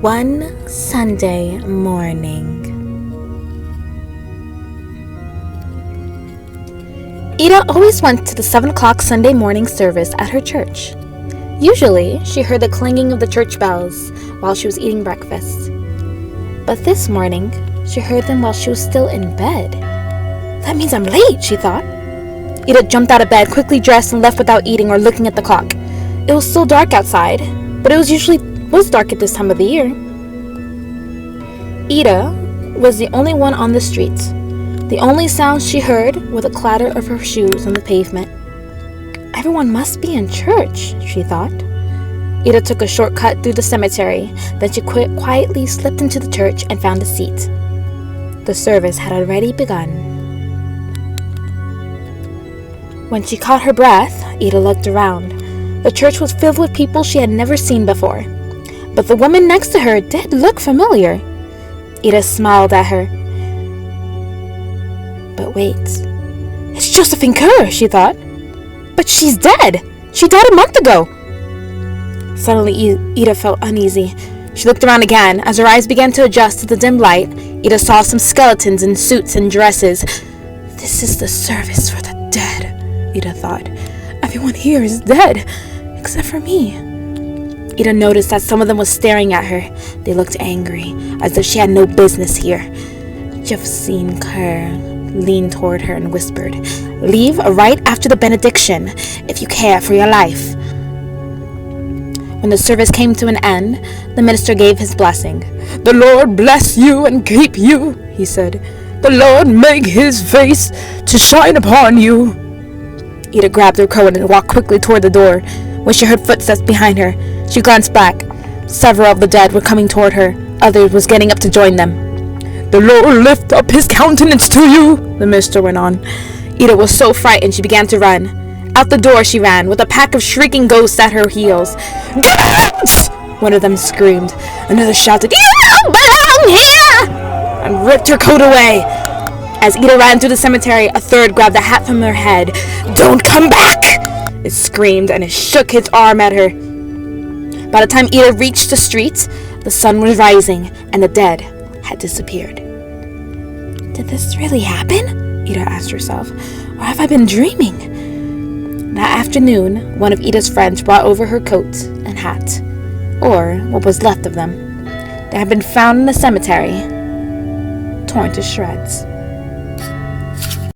One Sunday morning. Ida always went to the 7 o'clock Sunday morning service at her church. Usually, she heard the clanging of the church bells while she was eating breakfast. But this morning, she heard them while she was still in bed. That means I'm late, she thought. Ida jumped out of bed, quickly dressed, and left without eating or looking at the clock. It was still dark outside, but it was dark at this time of the year. Ida was the only one on the street. The only sounds she heard were the clatter of her shoes on the pavement. Everyone must be in church, she thought. Ida took a shortcut through the cemetery, then she quietly slipped into the church and found a seat. The service had already begun. When she caught her breath, Ida looked around. The church was filled with people she had never seen before. But the woman next to her did look familiar. Ida smiled at her. But wait, it's Josephine Kerr, she thought. But she's dead! She died a month ago! Suddenly, Ida felt uneasy. She looked around again. As her eyes began to adjust to the dim light, Ida saw some skeletons in suits and dresses. This is the service for the dead, Ida thought. Everyone here is dead, except for me. Ida noticed that some of them were staring at her. They looked angry, as if she had no business here. Josephine Kerr leaned toward her and whispered, "Leave right after the benediction, if you care for your life." When the service came to an end, the minister gave his blessing. "The Lord bless you and keep you," he said. "The Lord make his face to shine upon you." Ida grabbed her coat and walked quickly toward the door. When she heard footsteps behind her, she glanced back. Several of the dead were coming toward her. Others was getting up to join them. "The Lord lift up his countenance to you," the minister went on. Ida was so frightened she began to run. Out the door she ran, with a pack of shrieking ghosts at her heels. "Get out!" one of them screamed. Another shouted, "You don't belong here!" and ripped her coat away. As Ida ran through the cemetery, a third grabbed the hat from her head. "Don't come back!" it screamed, and it shook its arm at her. By the time Ida reached the street, the sun was rising, and the dead had disappeared. Did this really happen? Ida asked herself. Or have I been dreaming? That afternoon, one of Ida's friends brought over her coat and hat, or what was left of them. They had been found in the cemetery, torn to shreds.